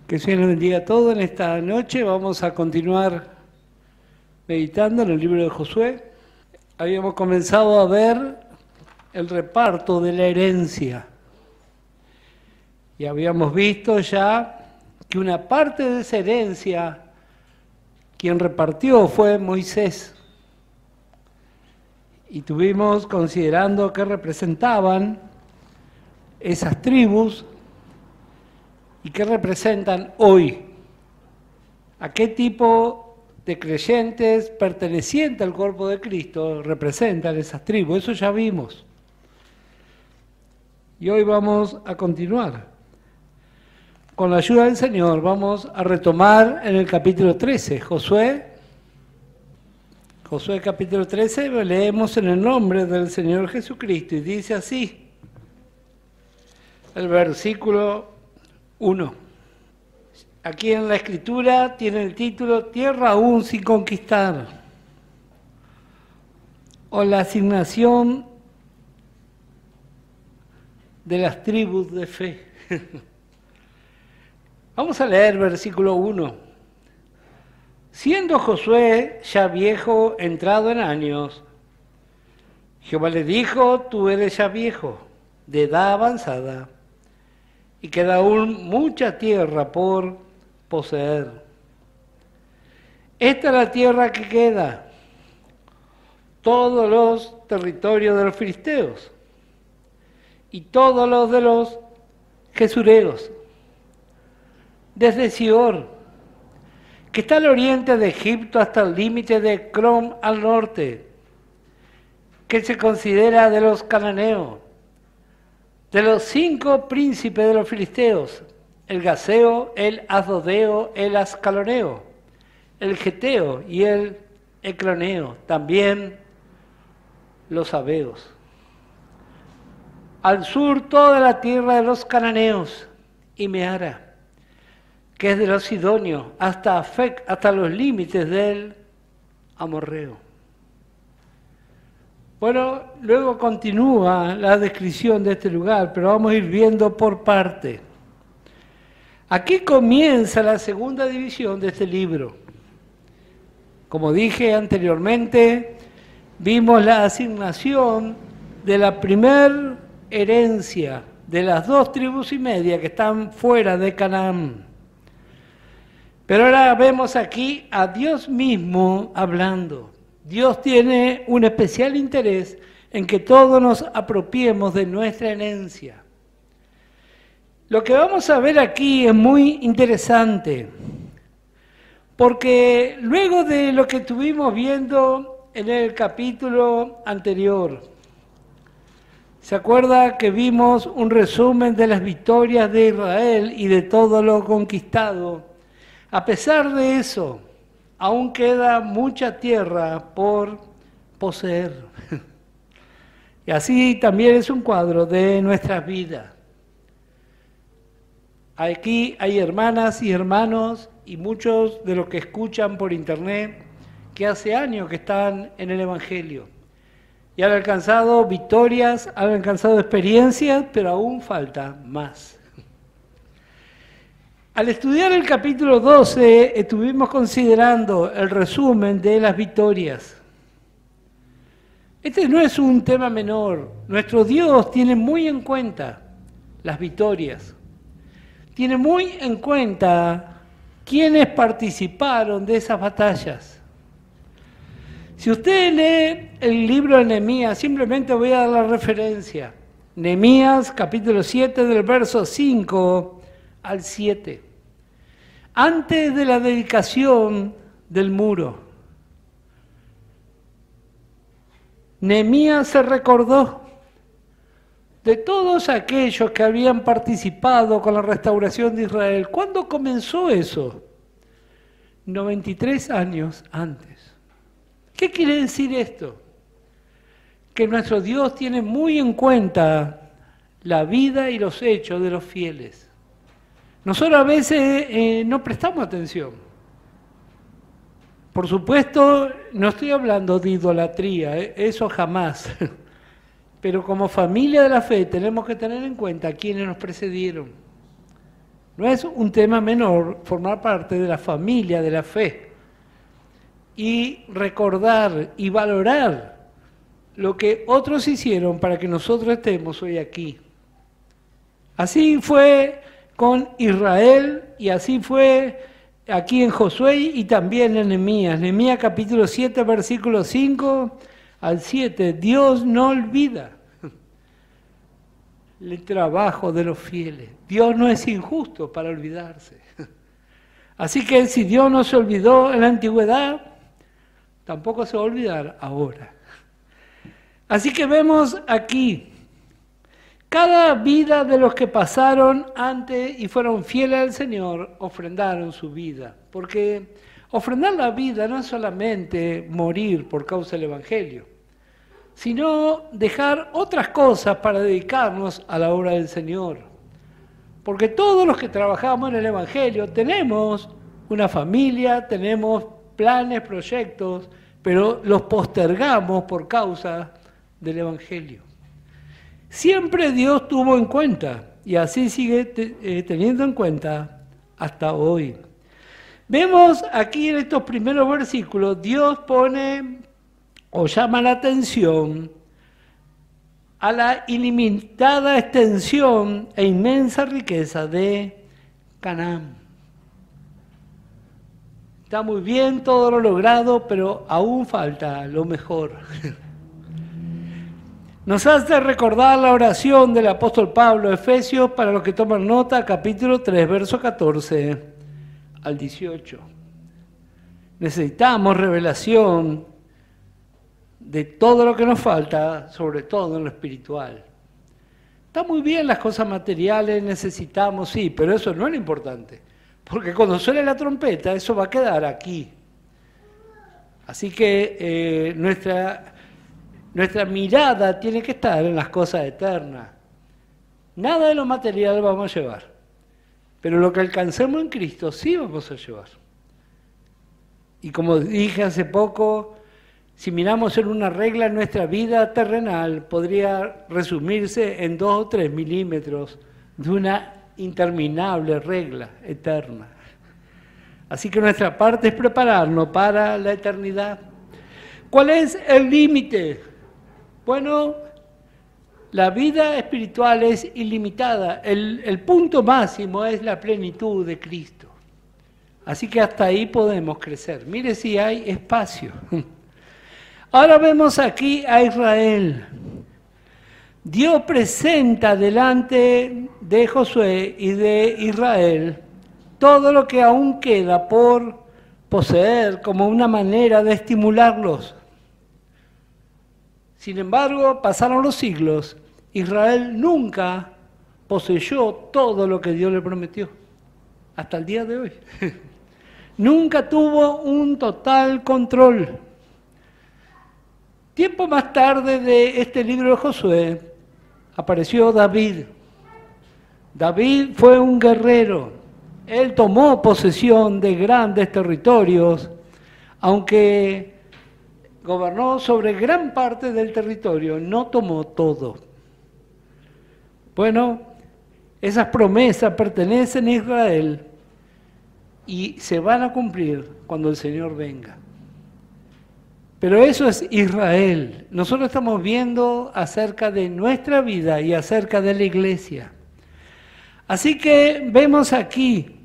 Que el Señor nos bendiga a todos en esta noche. Vamos a continuar meditando en el libro de Josué. Habíamos comenzado a ver el reparto de la herencia. Y habíamos visto ya que una parte de esa herencia, quien repartió fue Moisés. Y tuvimos considerando que representaban esas tribus y qué representan hoy. ¿A qué tipo de creyentes pertenecientes al cuerpo de Cristo representan esas tribus? Eso ya vimos. Y hoy vamos a continuar. Con la ayuda del Señor vamos a retomar en el capítulo 13, Josué capítulo 13, lo leemos en el nombre del Señor Jesucristo y dice así, el versículo 1. Aquí en la escritura tiene el título Tierra aún sin conquistar, o la asignación de las tribus de fe. Vamos a leer versículo 1. Siendo Josué ya viejo, entrado en años, Jehová le dijo, tú eres ya viejo, de edad avanzada, y queda aún mucha tierra por poseer. Esta es la tierra que queda, todos los territorios de los filisteos, y todos los de los gesureos, desde Sior, que está al oriente de Egipto hasta el límite de Crom al norte, que se considera de los cananeos, de los 5 príncipes de los filisteos, el gaseo, el asdodeo, el ascaloneo, el geteo y el ecroneo, también los sabeos. Al sur toda la tierra de los cananeos y Meara, que es de los sidonios, hasta Afec, hasta los límites del amorreo. Bueno, luego continúa la descripción de este lugar, pero vamos a ir viendo por parte. Aquí comienza la segunda división de este libro. Como dije anteriormente, vimos la asignación de la primer herencia de las 2 tribus y media que están fuera de Canaán. Pero ahora vemos aquí a Dios mismo hablando. Dios tiene un especial interés en que todos nos apropiemos de nuestra herencia. Lo que vamos a ver aquí es muy interesante, porque luego de lo que estuvimos viendo en el capítulo anterior, ¿se acuerda que vimos un resumen de las victorias de Israel y de todo lo conquistado? A pesar de eso, aún queda mucha tierra por poseer. Y así también es un cuadro de nuestras vidas. Aquí hay hermanas y hermanos y muchos de los que escuchan por internet que hace años que están en el Evangelio. Y han alcanzado victorias, han alcanzado experiencias, pero aún falta más. Al estudiar el capítulo 12, estuvimos considerando el resumen de las victorias. Este no es un tema menor. Nuestro Dios tiene muy en cuenta las victorias. Tiene muy en cuenta quiénes participaron de esas batallas. Si usted lee el libro de Nehemías, simplemente voy a dar la referencia. Nehemías, capítulo 7, del verso 5 al 7. Antes de la dedicación del muro, Nehemías se recordó de todos aquellos que habían participado con la restauración de Israel. ¿Cuándo comenzó eso? 93 años antes. ¿Qué quiere decir esto? Que nuestro Dios tiene muy en cuenta la vida y los hechos de los fieles. Nosotros a veces no prestamos atención. Por supuesto, no estoy hablando de idolatría, eso jamás. Pero como familia de la fe tenemos que tener en cuenta a quienes nos precedieron. No es un tema menor formar parte de la familia de la fe y recordar y valorar lo que otros hicieron para que nosotros estemos hoy aquí. Así fue con Israel y así fue aquí en Josué y también en Nehemías. Nehemías capítulo 7, versículo 5 al 7. Dios no olvida el trabajo de los fieles. Dios no es injusto para olvidarse. Así que si Dios no se olvidó en la antigüedad, tampoco se va a olvidar ahora. Así que vemos aquí, cada vida de los que pasaron antes y fueron fieles al Señor, ofrendaron su vida. Porque ofrendar la vida no es solamente morir por causa del Evangelio, sino dejar otras cosas para dedicarnos a la obra del Señor. Porque todos los que trabajamos en el Evangelio tenemos una familia, tenemos planes, proyectos, pero los postergamos por causa del Evangelio. Siempre Dios tuvo en cuenta, y así sigue teniendo en cuenta hasta hoy. Vemos aquí en estos primeros versículos, Dios pone o llama la atención a la ilimitada extensión e inmensa riqueza de Canaán. Está muy bien todo lo logrado, pero aún falta lo mejor. Nos hace recordar la oración del apóstol Pablo, Efesios, para los que toman nota, capítulo 3, verso 14 al 18. Necesitamos revelación de todo lo que nos falta, sobre todo en lo espiritual. Está muy bien las cosas materiales, necesitamos, sí, pero eso no es lo importante. Porque cuando suene la trompeta, eso va a quedar aquí. Así que nuestra mirada tiene que estar en las cosas eternas. Nada de lo material vamos a llevar, pero lo que alcancemos en Cristo sí vamos a llevar. Y como dije hace poco, si miramos en una regla en nuestra vida terrenal, podría resumirse en 2 o 3 milímetros de una interminable regla eterna. Así que nuestra parte es prepararnos para la eternidad. ¿Cuál es el límite? Bueno, la vida espiritual es ilimitada. El punto máximo es la plenitud de Cristo. Así que hasta ahí podemos crecer. Mire si hay espacio. Ahora vemos aquí a Israel. Dios presenta delante de Josué y de Israel todo lo que aún queda por poseer como una manera de estimularlos. Sin embargo, pasaron los siglos, Israel nunca poseyó todo lo que Dios le prometió, hasta el día de hoy. Nunca tuvo un total control. Tiempo más tarde de este libro de Josué, apareció David. David fue un guerrero. Él tomó posesión de grandes territorios, aunque gobernó sobre gran parte del territorio, no tomó todo. Bueno, esas promesas pertenecen a Israel y se van a cumplir cuando el Señor venga. Pero eso es Israel. Nosotros estamos viendo acerca de nuestra vida y acerca de la iglesia. Así que vemos aquí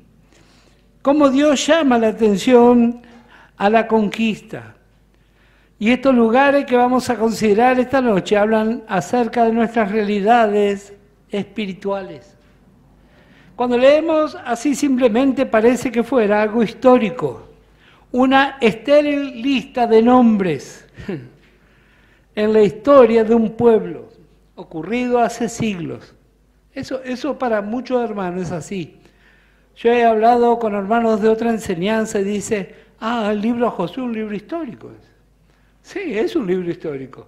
cómo Dios llama la atención a la conquista. Y estos lugares que vamos a considerar esta noche hablan acerca de nuestras realidades espirituales. Cuando leemos así simplemente parece que fuera algo histórico, una estéril lista de nombres en la historia de un pueblo, ocurrido hace siglos. Eso para muchos hermanos es así. Yo he hablado con hermanos de otra enseñanza y dice, el libro de Josué es un libro histórico. Sí, es un libro histórico,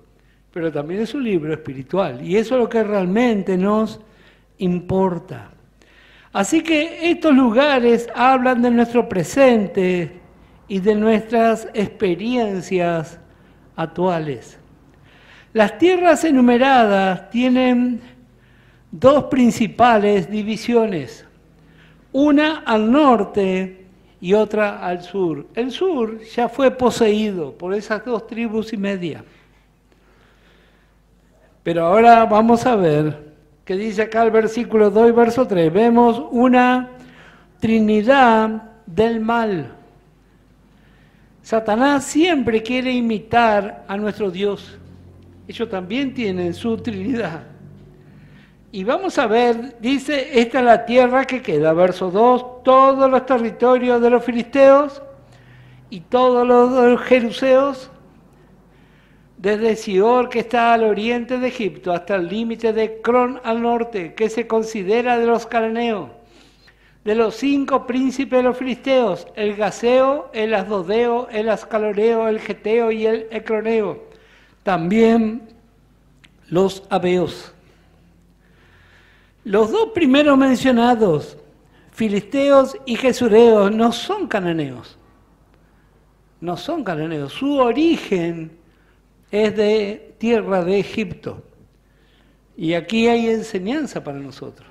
pero también es un libro espiritual, y eso es lo que realmente nos importa. Así que estos lugares hablan de nuestro presente y de nuestras experiencias actuales. Las tierras enumeradas tienen dos principales divisiones. una al norte y otra al sur. El sur ya fue poseído por esas 2 tribus y media. Pero ahora vamos a ver qué dice acá el versículo 2 y verso 3. Vemos una trinidad del mal. Satanás siempre quiere imitar a nuestro Dios. Ellos también tienen su trinidad. Y vamos a ver, dice, esta es la tierra que queda, verso 2, todos los territorios de los filisteos y todos los de los jeruseos, desde Sior, que está al oriente de Egipto, hasta el límite de Cron al norte, que se considera de los cananeos, de los 5 príncipes de los filisteos, el gaseo, el asdodeo, el ascaloneo, el geteo y el ecroneo, también los abeos. Los 2 primeros mencionados, filisteos y gesureos, no son cananeos. No son cananeos. Su origen es de tierra de Egipto. Y aquí hay enseñanza para nosotros.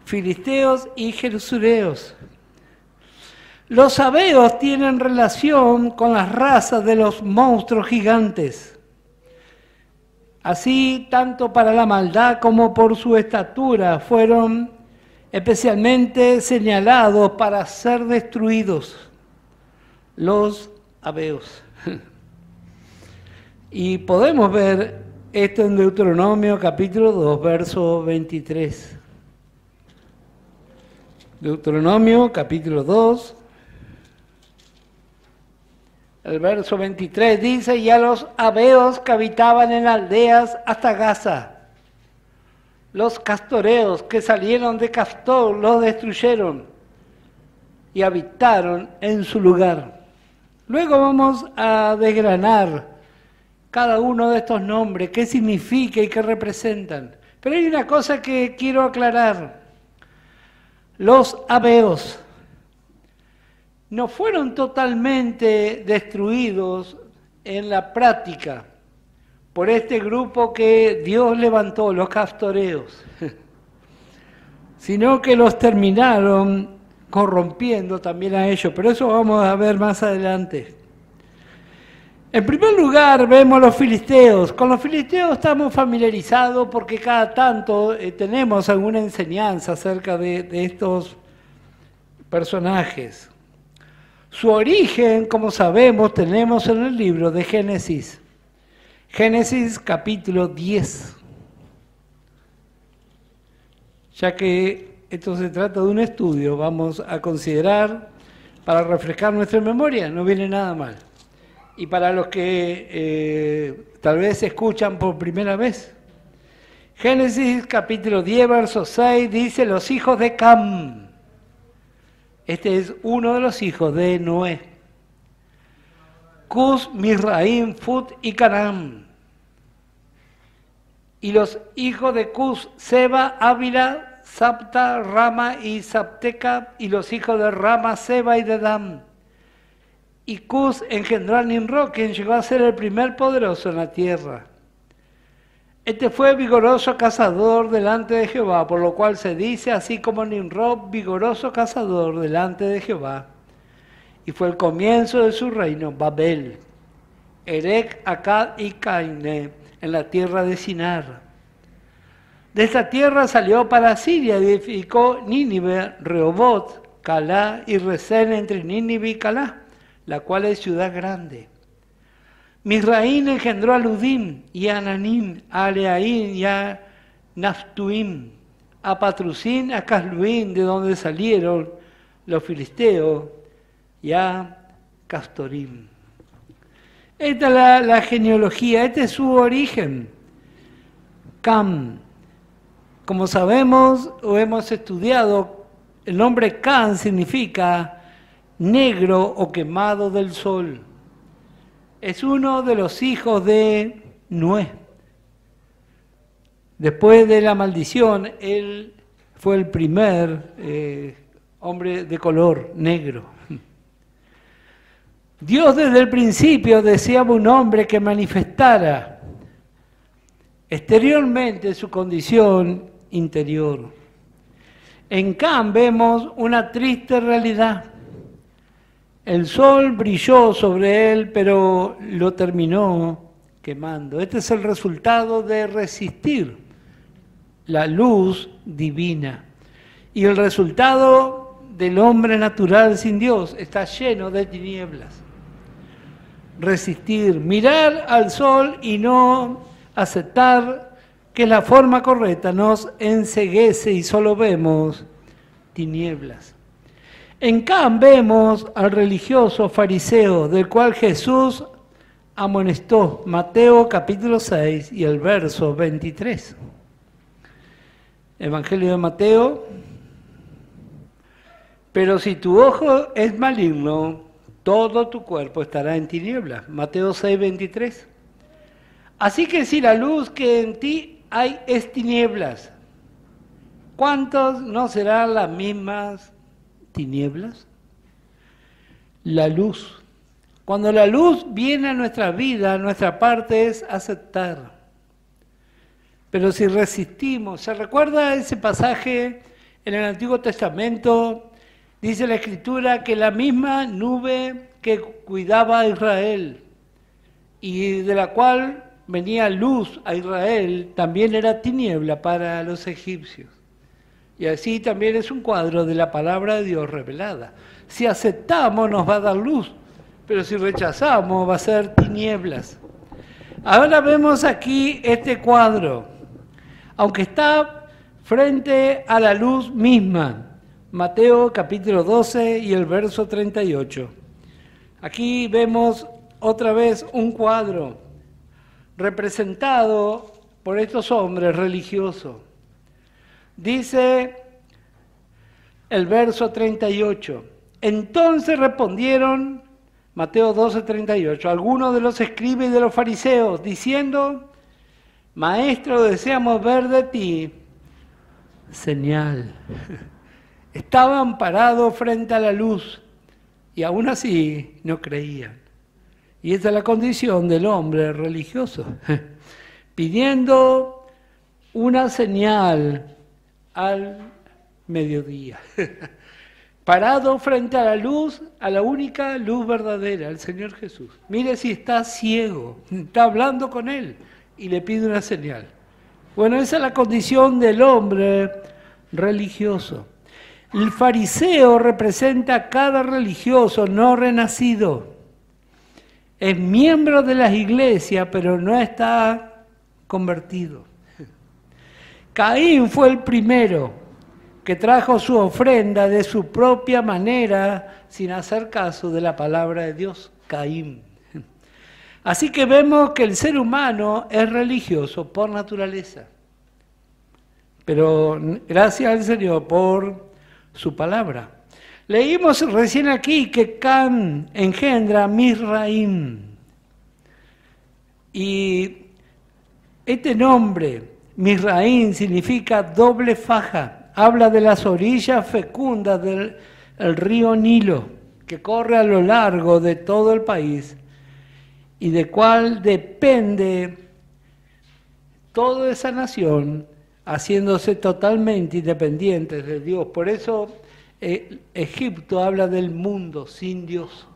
Filisteos y gesureos. Los abeos tienen relación con las razas de los monstruos gigantes. Así, tanto para la maldad como por su estatura, fueron especialmente señalados para ser destruidos los abeos. Y podemos ver esto en Deuteronomio capítulo 2, verso 23. Deuteronomio capítulo 2. El verso 23 dice, y a los abeos que habitaban en aldeas hasta Gaza, los castoreos que salieron de Castor los destruyeron y habitaron en su lugar. Luego vamos a desgranar cada uno de estos nombres, qué significa y qué representan. Pero hay una cosa que quiero aclarar. Los abeos no fueron totalmente destruidos en la práctica por este grupo que Dios levantó, los castoreos, sino que los terminaron corrompiendo también a ellos, pero eso vamos a ver más adelante. En primer lugar vemos los filisteos. Con los filisteos estamos familiarizados porque cada tanto tenemos alguna enseñanza acerca de estos personajes. Su origen, como sabemos, tenemos en el libro de Génesis. Génesis capítulo 10. Ya que esto se trata de un estudio, vamos a considerar, para refrescar nuestra memoria, no viene nada mal. Y para los que tal vez escuchan por primera vez. Génesis capítulo 10, verso 6, dice, los hijos de Cam. Este es uno de los hijos de Noé. Cus, Misraim, Fut y Canaán. Y los hijos de Cus, Seba, Ávila, Sapta, Rama y Sapteca. Y los hijos de Rama, Seba y Dedam. Y Cus engendró a Nimrod, quien llegó a ser el primer poderoso en la tierra. Este fue vigoroso cazador delante de Jehová, por lo cual se dice, así como Nimrod, vigoroso cazador delante de Jehová. Y fue el comienzo de su reino, Babel, Erec, Akkad y Caine, en la tierra de Sinar. De esta tierra salió para Siria y edificó Nínive, Rehobot, Calá y Resén entre Nínive y Calá, la cual es ciudad grande. Misraín engendró a Ludim y a Ananín, a Aleaín y a Naftuim, a Patrusín, a Casluín, de donde salieron los filisteos, y a Castorim. Esta es la genealogía, este es su origen. Cam, como sabemos o hemos estudiado, el nombre Cam significa negro o quemado del sol. Es uno de los hijos de Noé. Después de la maldición, él fue el primer hombre de color negro. Dios desde el principio deseaba un hombre que manifestara exteriormente su condición interior. En Can vemos una triste realidad. El sol brilló sobre él, pero lo terminó quemando. Este es el resultado de resistir la luz divina. Y el resultado del hombre natural sin Dios está lleno de tinieblas. Resistir, mirar al sol y no aceptar que la forma correcta nos enceguece y solo vemos tinieblas. En Can vemos al religioso fariseo, del cual Jesús amonestó, Mateo capítulo 6 y el verso 23. Evangelio de Mateo. Pero si tu ojo es maligno, todo tu cuerpo estará en tinieblas. Mateo 6, 23. Así que si la luz que en ti hay es tinieblas, ¿cuántos no serán las mismas tinieblas? La luz. Cuando la luz viene a nuestra vida, nuestra parte es aceptar. Pero si resistimos, ¿se recuerda ese pasaje en el Antiguo Testamento? Dice la Escritura que la misma nube que cuidaba a Israel y de la cual venía luz a Israel, también era tiniebla para los egipcios. Y así también es un cuadro de la palabra de Dios revelada. Si aceptamos nos va a dar luz, pero si rechazamos va a ser tinieblas. Ahora vemos aquí este cuadro, aunque está frente a la luz misma. Mateo capítulo 12 y el verso 38. Aquí vemos otra vez un cuadro representado por estos hombres religiosos. Dice el verso 38. Entonces respondieron, Mateo 12, 38, algunos de los escribas y de los fariseos, diciendo, Maestro, deseamos ver de ti señal. Estaban parados frente a la luz y aún así no creían. Y esta es la condición del hombre religioso, pidiendo una señal al mediodía. Parado frente a la luz, a la única luz verdadera, el Señor Jesús. Mire si está ciego, está hablando con Él y le pide una señal. Bueno, esa es la condición del hombre religioso. El fariseo representa a cada religioso no renacido. Es miembro de las iglesias, pero no está convertido. Caín fue el primero que trajo su ofrenda de su propia manera, sin hacer caso de la palabra de Dios. Caín. Así que vemos que el ser humano es religioso por naturaleza. Pero gracias al Señor por su palabra. Leímos recién aquí que Can engendra Misraim. Y este nombre, Misraim, significa doble faja. Habla de las orillas fecundas del río Nilo, que corre a lo largo de todo el país y de cual depende toda esa nación, haciéndose totalmente independientes de Dios. Por eso Egipto habla del mundo sin Dios.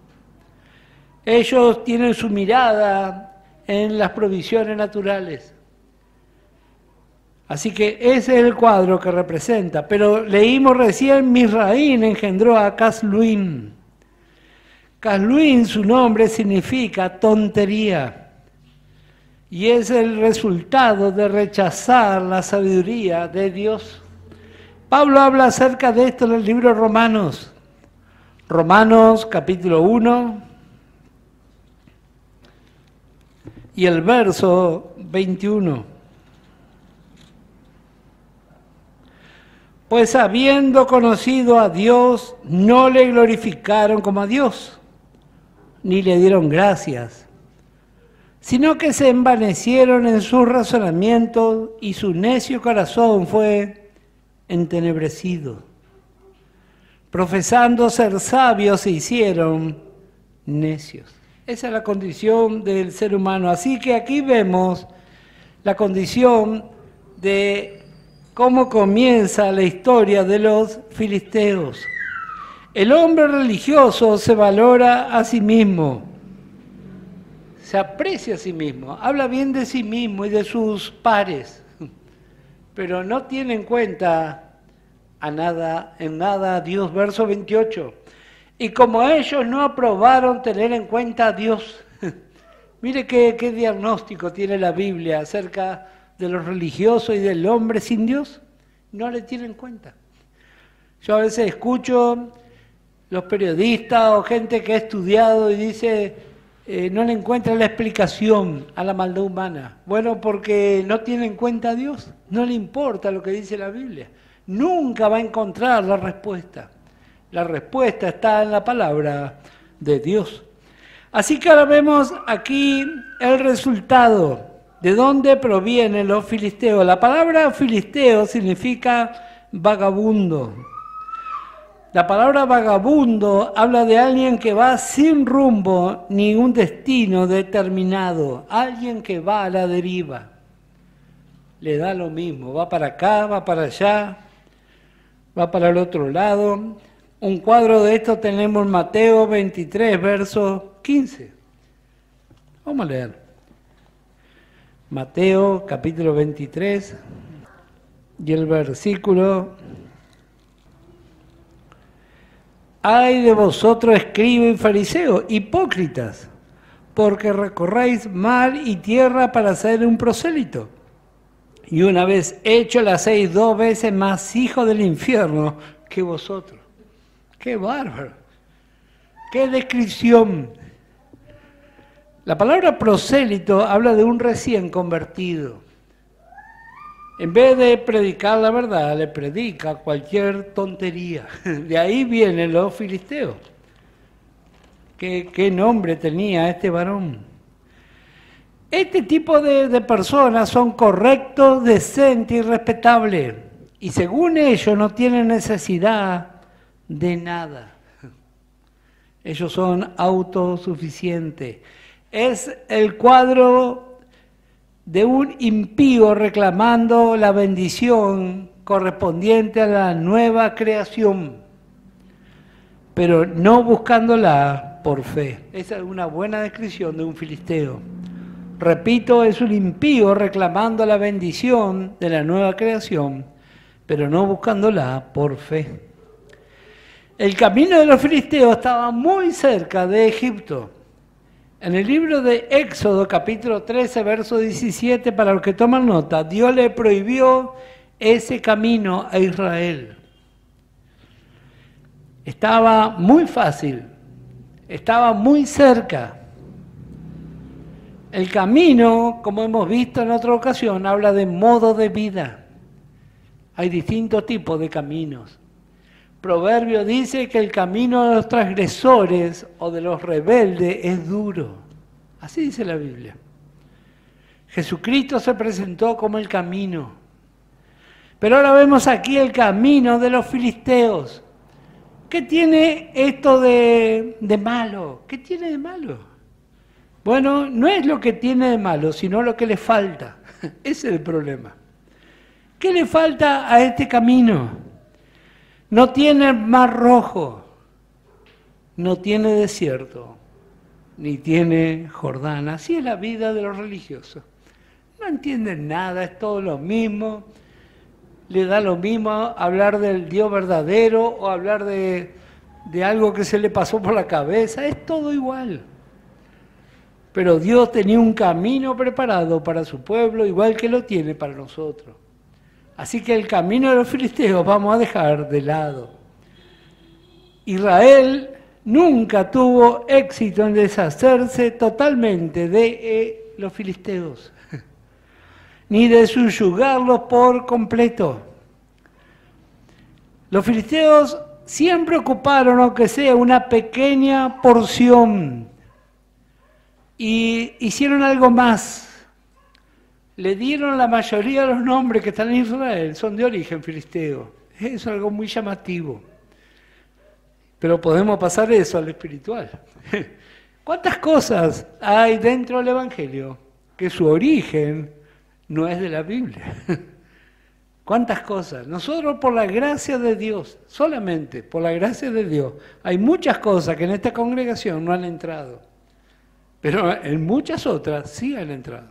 Ellos tienen su mirada en las provisiones naturales. Así que ese es el cuadro que representa. Pero leímos recién, Misraim engendró a Casluim. Casluim, su nombre significa tontería. Y es el resultado de rechazar la sabiduría de Dios. Pablo habla acerca de esto en el libro de Romanos. Romanos capítulo 1 y el verso 21. Pues habiendo conocido a Dios, no le glorificaron como a Dios, ni le dieron gracias, sino que se envanecieron en sus razonamientos y su necio corazón fue entenebrecido. Profesando ser sabios se hicieron necios. Esa es la condición del ser humano. Así que aquí vemos la condición de cómo comienza la historia de los filisteos. El hombre religioso se valora a sí mismo, se aprecia a sí mismo, habla bien de sí mismo y de sus pares, pero no tiene en cuenta en nada a Dios. Verso 28. Y como ellos no aprobaron tener en cuenta a Dios, mire qué diagnóstico tiene la Biblia acerca de los religiosos y del hombre sin Dios, no le tienen en cuenta. Yo a veces escucho los periodistas o gente que ha estudiado y dice, no le encuentra la explicación a la maldad humana. Bueno, porque no tiene en cuenta a Dios, no le importa lo que dice la Biblia. Nunca va a encontrar la respuesta. La respuesta está en la palabra de Dios. Así que ahora vemos aquí el resultado. ¿De dónde provienen los filisteos? La palabra filisteo significa vagabundo. La palabra vagabundo habla de alguien que va sin rumbo ni un destino determinado. Alguien que va a la deriva. Le da lo mismo. Va para acá, va para allá, va para el otro lado. Un cuadro de esto tenemos en Mateo 23, verso 15. Vamos a leer. Mateo capítulo 23 y el versículo: Ay de vosotros, escribas y fariseos, hipócritas, porque recorréis mar y tierra para ser un prosélito. Y una vez hecho, la hacéis 2 veces más hijos del infierno que vosotros. ¡Qué bárbaro! ¡Qué descripción! La palabra prosélito habla de un recién convertido. En vez de predicar la verdad, le predica cualquier tontería. De ahí vienen los filisteos. ¿Qué nombre tenía este varón? Este tipo de personas son correctos, decentes y respetables. Y según ellos no tienen necesidad de nada. Ellos son autosuficientes. Es el cuadro de un impío reclamando la bendición correspondiente a la nueva creación, pero no buscándola por fe. Esa es una buena descripción de un filisteo. Repito, es un impío reclamando la bendición de la nueva creación, pero no buscándola por fe. El camino de los filisteos estaba muy cerca de Egipto. En el libro de Éxodo, capítulo 13, verso 17, para los que toman nota, Dios le prohibió ese camino a Israel. Estaba muy fácil, estaba muy cerca. El camino, como hemos visto en otra ocasión, habla de modo de vida. Hay distintos tipos de caminos. Proverbio dice que el camino de los transgresores o de los rebeldes es duro. Así dice la Biblia. Jesucristo se presentó como el camino. Pero ahora vemos aquí el camino de los filisteos. ¿Qué tiene esto de malo? ¿Qué tiene de malo? Bueno, no es lo que tiene de malo, sino lo que le falta. Ese es el problema. ¿Qué le falta a este camino? No tiene mar rojo, no tiene desierto, ni tiene Jordán. Así es la vida de los religiosos. No entienden nada, es todo lo mismo. Le da lo mismo hablar del Dios verdadero o hablar de algo que se le pasó por la cabeza. Es todo igual. Pero Dios tenía un camino preparado para su pueblo, igual que lo tiene para nosotros. Así que el camino de los filisteos vamos a dejar de lado. Israel nunca tuvo éxito en deshacerse totalmente de los filisteos, ni de subyugarlos por completo. Los filisteos siempre ocuparon, aunque sea una pequeña porción, y hicieron algo más. Le dieron la mayoría de los nombres que están en Israel, son de origen filisteo. Es algo muy llamativo. Pero podemos pasar eso al espiritual. ¿Cuántas cosas hay dentro del Evangelio que su origen no es de la Biblia? ¿Cuántas cosas? Nosotros por la gracia de Dios, solamente por la gracia de Dios, hay muchas cosas que en esta congregación no han entrado, pero en muchas otras sí han entrado.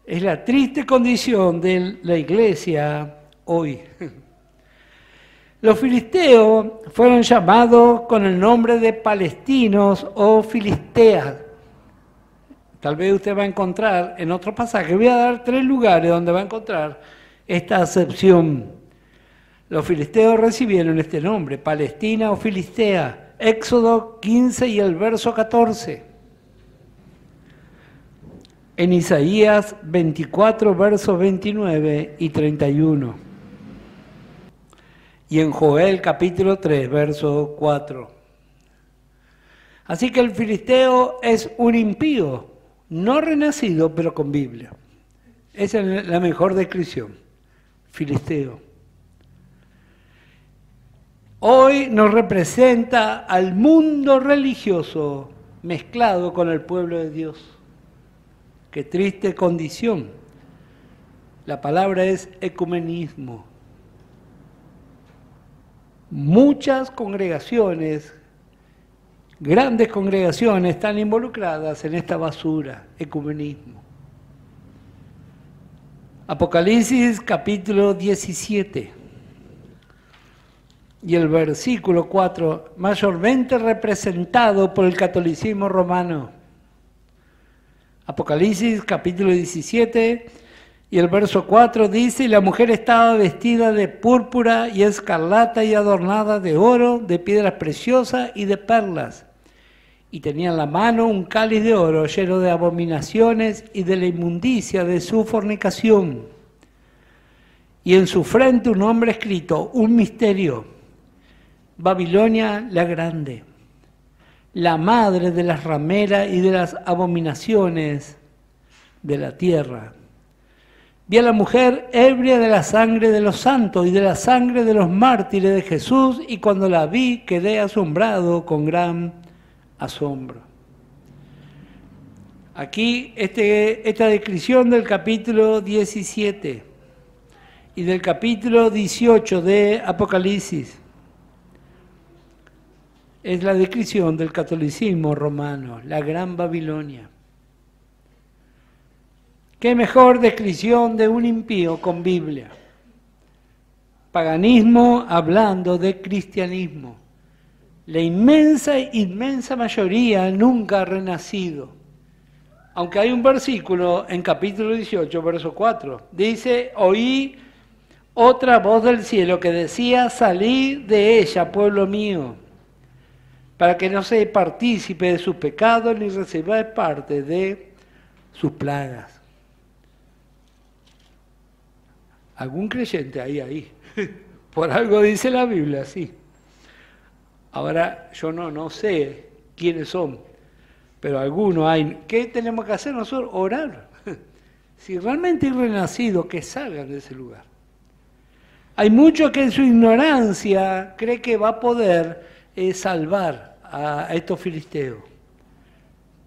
Es la triste condición de la iglesia hoy. Los filisteos fueron llamados con el nombre de palestinos o filisteas. Tal vez usted va a encontrar en otros pasajes, voy a dar 3 lugares donde va a encontrar esta acepción. Los filisteos recibieron este nombre, Palestina o Filistea, Éxodo 15 y el verso 14. En Isaías 24, versos 29 y 31. Y en Joel capítulo 3, verso 4. Así que el filisteo es un impío, no renacido, pero con Biblia. Esa es la mejor descripción. Filisteo. Hoy nos representa al mundo religioso mezclado con el pueblo de Dios. Qué triste condición. La palabra es ecumenismo. Muchas congregaciones, grandes congregaciones, están involucradas en esta basura, ecumenismo. Apocalipsis capítulo 17 y el versículo 4, mayormente representado por el catolicismo romano. Apocalipsis capítulo 17 y el verso 4 dice, y la mujer estaba vestida de púrpura y escarlata y adornada de oro, de piedras preciosas y de perlas. Y tenía en la mano un cáliz de oro lleno de abominaciones y de la inmundicia de su fornicación. Y en su frente un nombre escrito, un misterio, Babilonia la Grande, la madre de las rameras y de las abominaciones de la tierra. Vi a la mujer ebria de la sangre de los santos y de la sangre de los mártires de Jesús, y cuando la vi quedé asombrado con gran asombro. Aquí esta descripción del capítulo 17 y del capítulo 18 de Apocalipsis es la descripción del catolicismo romano, la Gran Babilonia. ¿Qué mejor descripción de un impío con Biblia? Paganismo hablando de cristianismo. La inmensa mayoría nunca ha renacido. Aunque hay un versículo en capítulo 18, verso 4, dice, oí otra voz del cielo que decía, salid de ella, pueblo mío, para que no seáis partícipe de sus pecados ni recibáis parte de sus plagas. ¿Algún creyente ahí? Por algo dice la Biblia, sí. Ahora, yo no sé quiénes son, pero algunos hay. ¿Qué tenemos que hacer nosotros? Orar. Si realmente hay renacido, que salgan de ese lugar. Hay muchos que en su ignorancia cree que va a poder salvar a estos filisteos.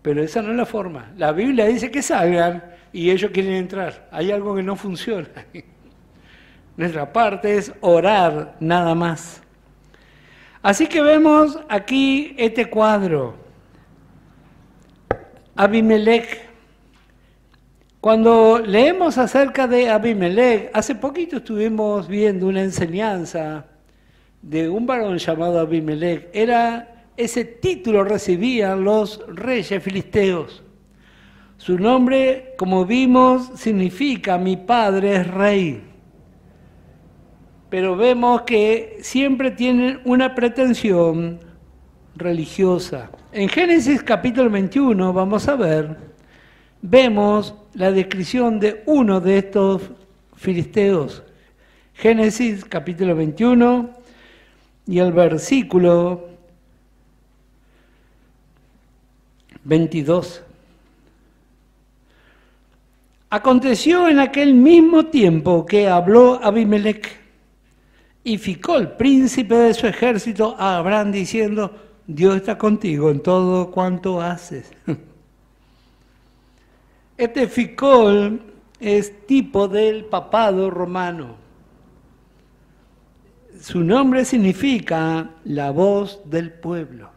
Pero esa no es la forma. La Biblia dice que salgan y ellos quieren entrar. Hay algo que no funciona. Nuestra parte es orar nada más. Así que vemos aquí este cuadro. Abimelech. Cuando leemos acerca de Abimelech, hace poquito estuvimos viendo una enseñanza de un varón llamado Abimelech. Ese título recibían los reyes filisteos. Su nombre, como vimos, significa mi padre es rey. Pero vemos que siempre tienen una pretensión religiosa. En Génesis capítulo 21, vamos a ver, vemos la descripción de uno de estos filisteos. Génesis capítulo 21 y el versículo 22. Aconteció en aquel mismo tiempo que habló Abimelech y Ficol, príncipe de su ejército, a Abraham diciendo, Dios está contigo en todo cuanto haces. Este Ficol es tipo del papado romano. Su nombre significa la voz del pueblo,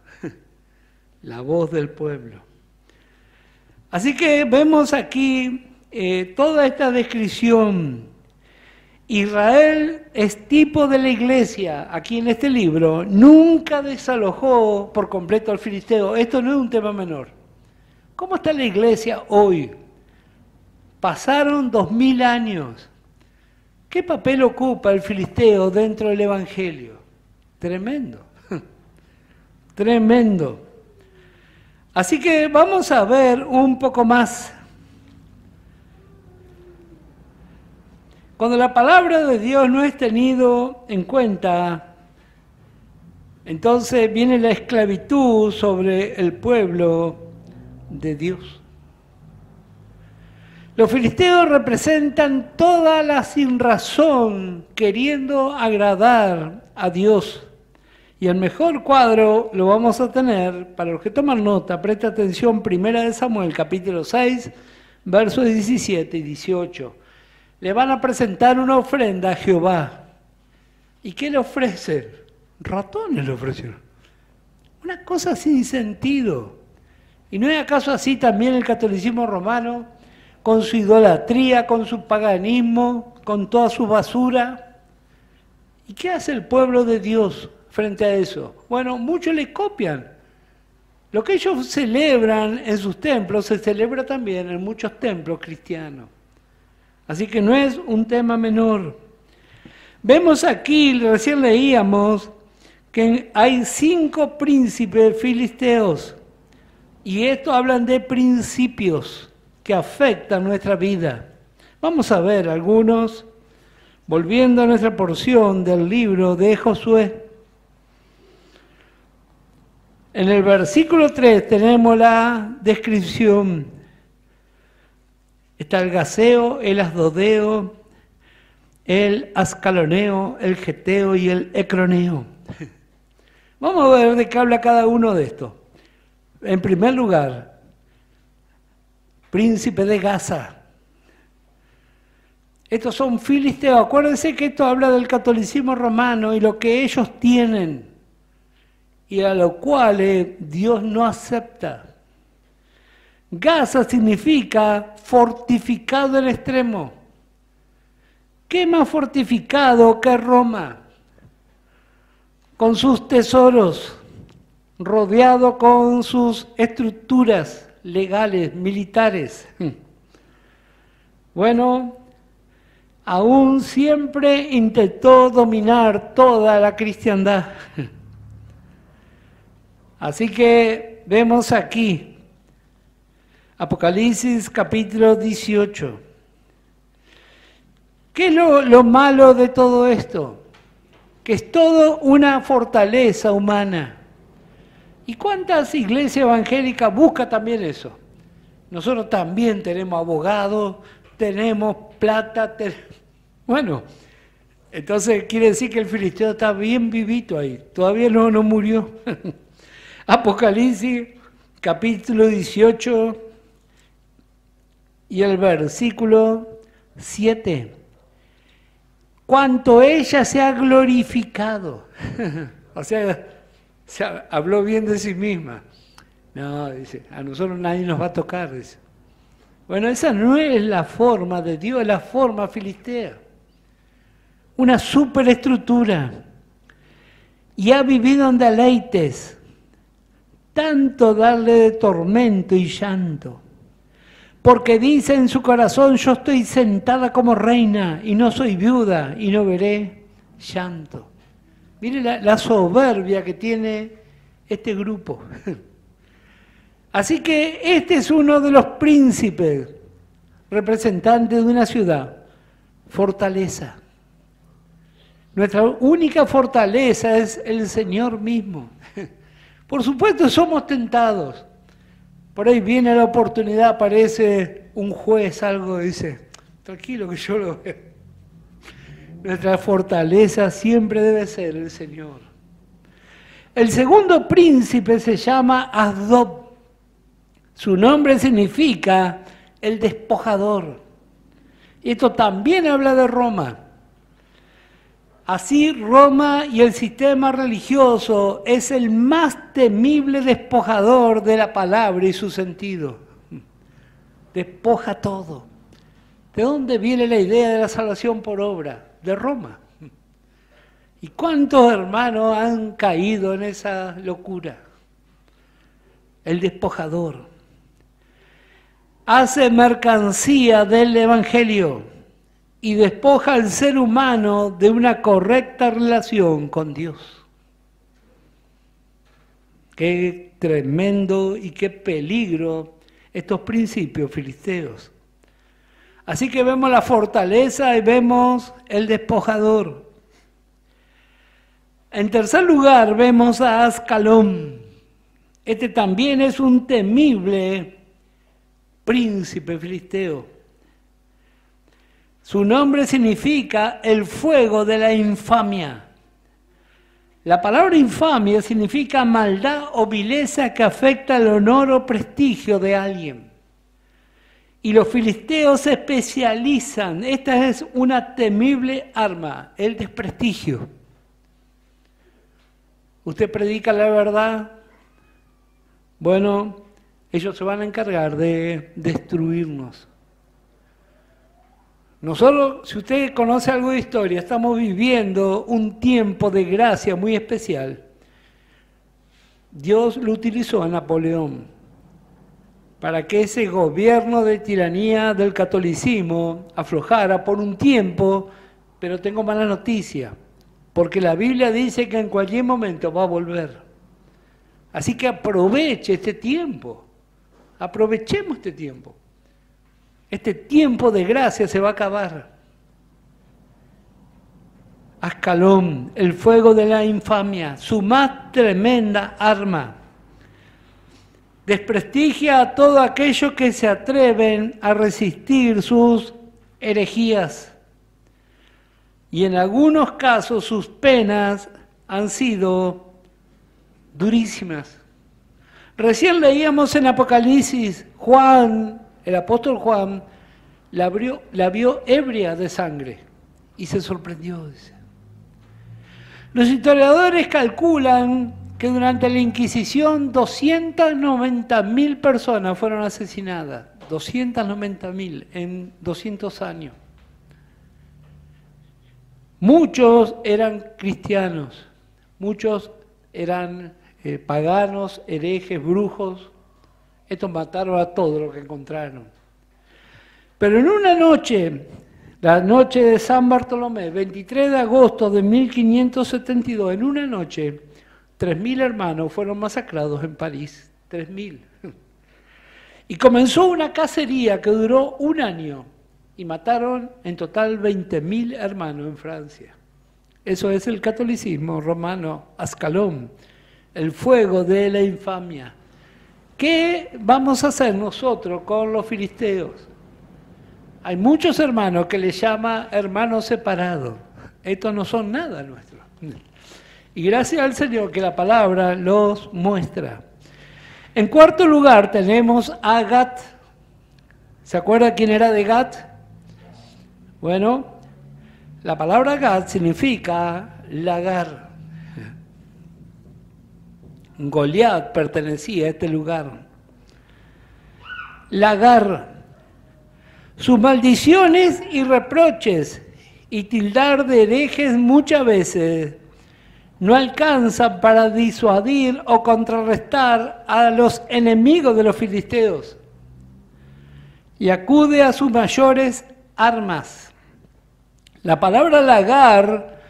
la voz del pueblo. Así que vemos aquí toda esta descripción. Israel es tipo de la iglesia, aquí en este libro, nunca desalojó por completo al filisteo. Esto no es un tema menor. ¿Cómo está la iglesia hoy? Pasaron 2000 años. ¿Qué papel ocupa el filisteo dentro del evangelio? Tremendo, tremendo. Así que vamos a ver un poco más. Cuando la palabra de Dios no es tenido en cuenta, entonces viene la esclavitud sobre el pueblo de Dios. Los filisteos representan toda la sinrazón queriendo agradar a Dios. Y el mejor cuadro lo vamos a tener, para los que toman nota, presta atención, 1 Samuel, capítulo 6, versos 17 y 18. Le van a presentar una ofrenda a Jehová. ¿Y qué le ofrecen? Ratones le ofrecieron. Una cosa sin sentido. ¿Y no es acaso así también el catolicismo romano? Con su idolatría, con su paganismo, con toda su basura. ¿Y qué hace el pueblo de Dios frente a eso? Bueno, muchos le copian. Lo que ellos celebran en sus templos se celebra también en muchos templos cristianos. Así que no es un tema menor. Vemos aquí, recién leíamos, que hay 5 príncipes filisteos. Y esto hablan de principios que afectan nuestra vida. Vamos a ver algunos, volviendo a nuestra porción del libro de Josué. En el versículo 3 tenemos la descripción. Está el gaseo, el asdodeo, el ascaloneo, el geteo y el ecroneo. Vamos a ver de qué habla cada uno de estos. En primer lugar, príncipe de Gaza. Estos son filisteos. Acuérdense que esto habla del catolicismo romano y lo que ellos tienen y a lo cual Dios no acepta. Gaza significa fortificado en extremo. ¿Qué más fortificado que Roma? Con sus tesoros, rodeado con sus estructuras legales, militares. Bueno, aún siempre intentó dominar toda la cristiandad. Así que vemos aquí, Apocalipsis capítulo 18. ¿Qué es lo malo de todo esto? Que es todo una fortaleza humana. ¿Y cuántas iglesias evangélicas buscan también eso? Nosotros también tenemos abogados, tenemos plata, bueno, entonces quiere decir que el filisteo está bien vivito ahí, todavía no murió. Apocalipsis capítulo 18 y el versículo 7. Cuanto ella se ha glorificado, o sea, habló bien de sí misma. No, dice, a nosotros nadie nos va a tocar, dice. Bueno, esa no es la forma de Dios, es la forma filistea. Una superestructura. Y ha vivido en deleites, tanto darle de tormento y llanto. Porque dice en su corazón, yo estoy sentada como reina y no soy viuda y no veré llanto. Mire la soberbia que tiene este grupo. Así que este es uno de los príncipes, representantes de una ciudad, fortaleza. Nuestra única fortaleza es el Señor mismo. Por supuesto somos tentados. Por ahí viene la oportunidad, aparece un juez, algo, dice, tranquilo que yo lo veo. Nuestra fortaleza siempre debe ser el Señor. El segundo príncipe se llama Asdod. Su nombre significa el despojador. Esto también habla de Roma. Así Roma y el sistema religioso es el más temible despojador de la palabra y su sentido. Despoja todo. ¿De dónde viene la idea de la salvación por obra? De Roma. ¿Y cuántos hermanos han caído en esa locura? El despojador. Hace mercancía del Evangelio y despoja al ser humano de una correcta relación con Dios. Qué tremendo y qué peligro estos principios filisteos. Así que vemos la fortaleza y vemos el despojador. En tercer lugar vemos a Ascalón. Este también es un temible príncipe filisteo. Su nombre significa el fuego de la infamia. La palabra infamia significa maldad o vileza que afecta el honor o prestigio de alguien. Y los filisteos se especializan, esta es una temible arma, el desprestigio. Usted predica la verdad, bueno, ellos se van a encargar de destruirnos. Nosotros, si usted conoce algo de historia, estamos viviendo un tiempo de gracia muy especial. Dios lo utilizó a Napoleón para que ese gobierno de tiranía del catolicismo aflojara por un tiempo, pero tengo mala noticia, porque la Biblia dice que en cualquier momento va a volver. Así que aproveche este tiempo, aprovechemos este tiempo. Este tiempo de gracia se va a acabar. Ascalón, el fuego de la infamia, su más tremenda arma. Desprestigia a todos aquellos que se atreven a resistir sus herejías. Y en algunos casos sus penas han sido durísimas. Recién leíamos en Apocalipsis, el apóstol Juan la vio ebria de sangre y se sorprendió. Dice. Los historiadores calculan que durante la Inquisición 290.000 personas fueron asesinadas, 290.000 en 200 años. Muchos eran cristianos, muchos eran paganos, herejes, brujos. Estos mataron a todos los que encontraron. Pero en una noche, la noche de San Bartolomé, 23 de agosto de 1572, en una noche, 3.000 hermanos fueron masacrados en París. 3.000. Y comenzó una cacería que duró un año y mataron en total 20.000 hermanos en Francia. Eso es el catolicismo romano, Ascalón, el fuego de la infamia. ¿Qué vamos a hacer nosotros con los filisteos? Hay muchos hermanos que les llama hermanos separados. Estos no son nada nuestros. Y gracias al Señor que la palabra los muestra. En cuarto lugar tenemos a Gat. ¿Se acuerda quién era de Gat? Bueno, la palabra Gat significa lagar. Goliat pertenecía a este lugar. Lagar. Sus maldiciones y reproches y tildar de herejes muchas veces no alcanzan para disuadir o contrarrestar a los enemigos de los filisteos y acude a sus mayores armas. La palabra lagar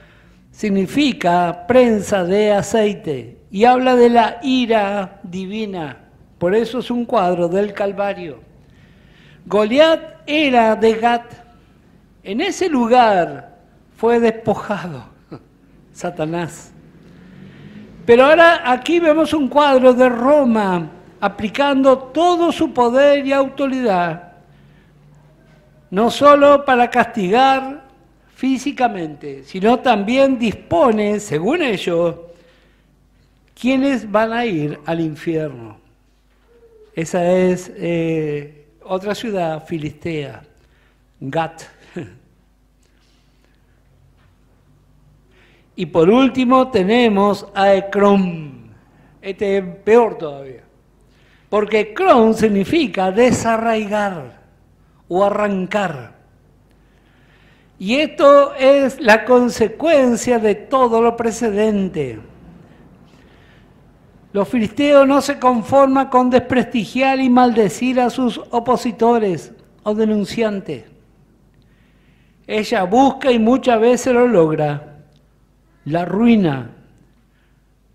significa prensa de aceite y habla de la ira divina. Por eso es un cuadro del Calvario. Goliat era de Gat. En ese lugar fue despojado Satanás. Pero ahora aquí vemos un cuadro de Roma aplicando todo su poder y autoridad, no solo para castigar físicamente, sino también dispone, según ellos, quiénes van a ir al infierno. Esa es otra ciudad filistea, Gat. Y por último tenemos a Ecrón. Este es peor todavía. Porque Ecrón significa desarraigar o arrancar. Y esto es la consecuencia de todo lo precedente. Los filisteos no se conforman con desprestigiar y maldecir a sus opositores o denunciantes. Ella busca y muchas veces lo logra, la ruina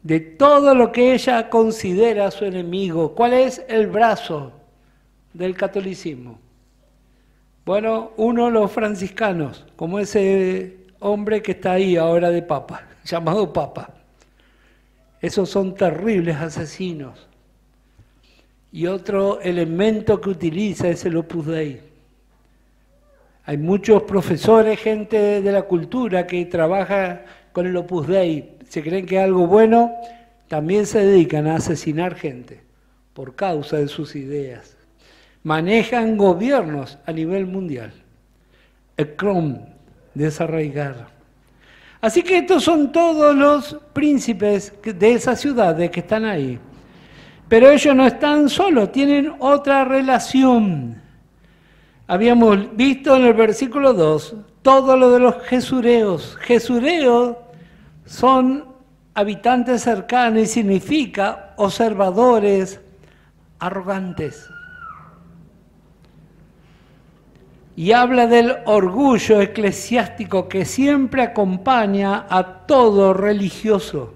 de todo lo que ella considera su enemigo. ¿Cuál es el brazo del catolicismo? Bueno, uno, los franciscanos, como ese hombre que está ahí ahora de papa, llamado papa. Esos son terribles asesinos. Y otro elemento que utiliza es el Opus Dei. Hay muchos profesores, gente de la cultura que trabaja con el Opus Dei. Se creen que es algo bueno, también se dedican a asesinar gente por causa de sus ideas. Manejan gobiernos a nivel mundial. Ecrón, desarraigar. Así que estos son todos los príncipes de esas ciudades que están ahí. Pero ellos no están solos, tienen otra relación. Habíamos visto en el versículo 2 todo lo de los gesureos. Gesureos son habitantes cercanos y significa observadores arrogantes. Y habla del orgullo eclesiástico que siempre acompaña a todo religioso.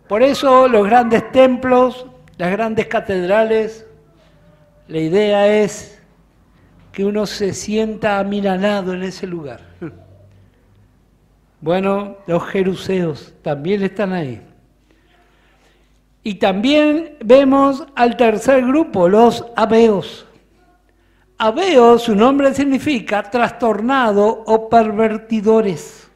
Por eso los grandes templos, las grandes catedrales, la idea es que uno se sienta amilanado en ese lugar. Bueno, los jeruseos también están ahí. Y también vemos al tercer grupo, los abeos. Abeo, su nombre significa trastornado o pervertidores.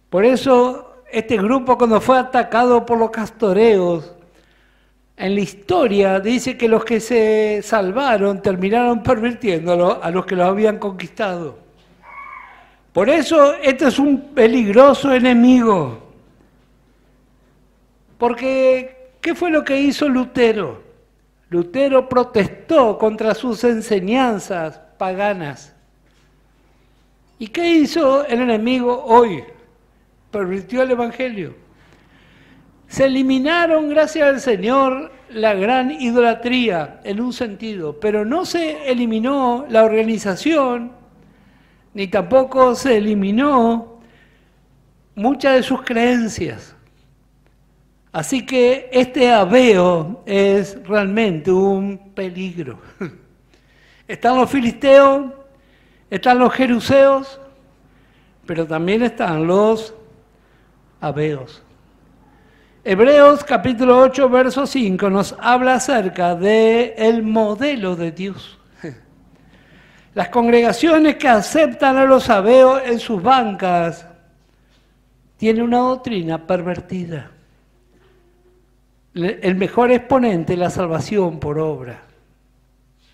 Por eso este grupo, cuando fue atacado por los castoreos, en la historia dice que los que se salvaron terminaron pervirtiéndolo a los que los habían conquistado. Por eso este es un peligroso enemigo. Porque, ¿qué fue lo que hizo Lutero? Lutero protestó contra sus enseñanzas paganas. ¿Y qué hizo el enemigo hoy? Pervirtió el Evangelio. Se eliminaron, gracias al Señor, la gran idolatría en un sentido, pero no se eliminó la organización, ni tampoco se eliminó muchas de sus creencias. Así que este abeo es realmente un peligro. Están los filisteos, están los jeruseos, pero también están los abeos. Hebreos capítulo 8, verso 5 nos habla acerca del modelo de Dios. Las congregaciones que aceptan a los abeos en sus bancas tienen una doctrina pervertida. El mejor exponente es la salvación por obra.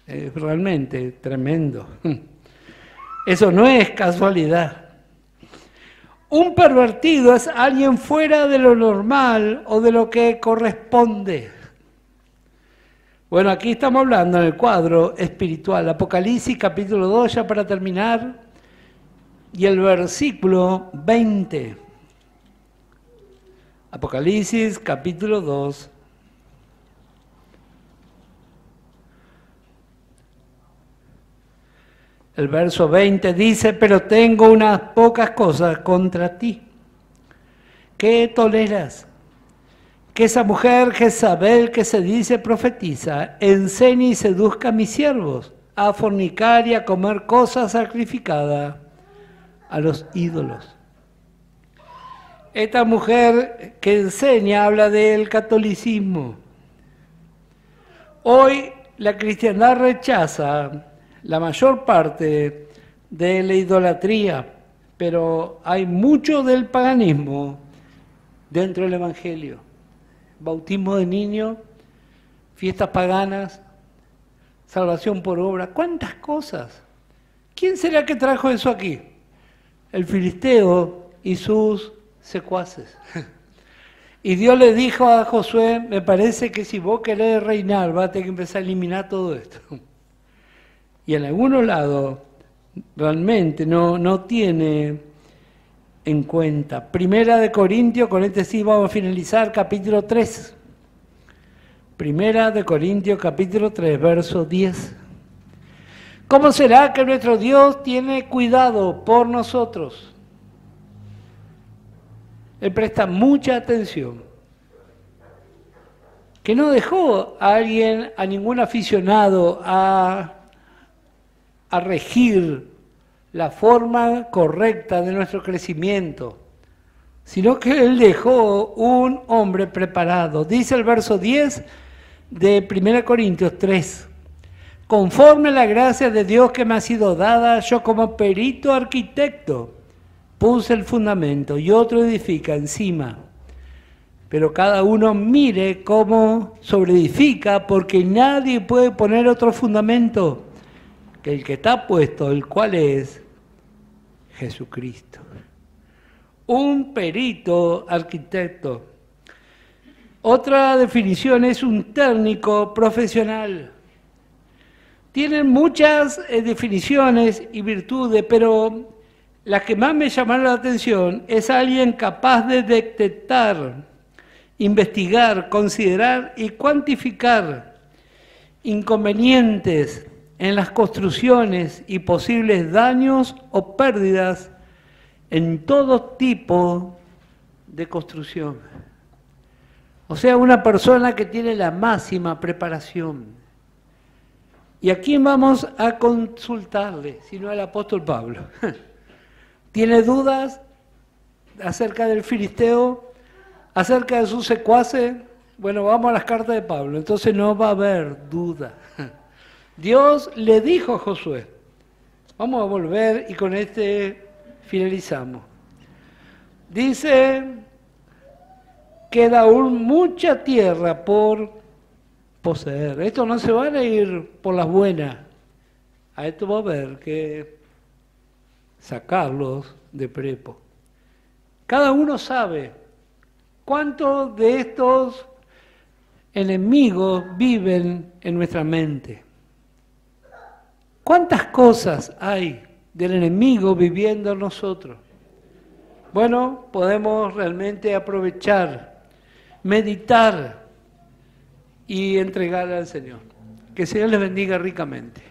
Es realmente tremendo. Eso no es casualidad. Un pervertido es alguien fuera de lo normal o de lo que corresponde. Bueno, aquí estamos hablando en el cuadro espiritual. Apocalipsis capítulo 2, ya para terminar, y el versículo 20. Apocalipsis capítulo 2. El verso 20 dice, pero tengo unas pocas cosas contra ti. ¿Qué toleras? Que esa mujer Jezabel que se dice profetiza, enseñe y seduzca a mis siervos a fornicar y a comer cosas sacrificadas a los ídolos. Esta mujer que enseña habla del catolicismo. Hoy la cristiandad rechaza la mayor parte de la idolatría, pero hay mucho del paganismo dentro del Evangelio. Bautismo de niños, fiestas paganas, salvación por obra, ¿cuántas cosas? ¿Quién será que trajo eso aquí? el filisteo y sus secuaces. Y Dios le dijo a Josué, me parece que si vos querés reinar, vas a tener que empezar a eliminar todo esto. Y en algunos lados realmente no tiene en cuenta. Primera de Corintios, con este sí vamos a finalizar, capítulo 3. Primera de Corintios, capítulo 3, verso 10. ¿Cómo será que nuestro Dios tiene cuidado por nosotros? Él presta mucha atención. Que no dejó a alguien, a ningún aficionado, a regir la forma correcta de nuestro crecimiento, sino que Él dejó un hombre preparado. Dice el verso 10 de 1 Corintios 3. Conforme a la gracia de Dios que me ha sido dada, yo como perito arquitecto puse el fundamento y otro edifica encima. Pero cada uno mire cómo sobreedifica, porque nadie puede poner otro fundamento que el que está puesto, el cual es Jesucristo. Un perito arquitecto. Otra definición es un técnico profesional. Tienen muchas definiciones y virtudes, pero la que más me llamaron la atención es alguien capaz de detectar, investigar, considerar y cuantificar inconvenientes en las construcciones y posibles daños o pérdidas en todo tipo de construcción. O sea, una persona que tiene la máxima preparación. ¿Y a quién vamos a consultarle? Sino al apóstol Pablo. ¿Tiene dudas acerca del filisteo? ¿Acerca de sus secuaces? Bueno, vamos a las cartas de Pablo, entonces no va a haber duda. Dios le dijo a Josué, vamos a volver y con este finalizamos. Dice, queda aún mucha tierra por poseer. Esto no se van a ir por las buenas. A esto va a haber que sacarlos de prepo. Cada uno sabe cuántos de estos enemigos viven en nuestra mente. ¿Cuántas cosas hay del enemigo viviendo en nosotros? Bueno, podemos realmente aprovechar, meditar y entregar al Señor. Que el Señor les bendiga ricamente.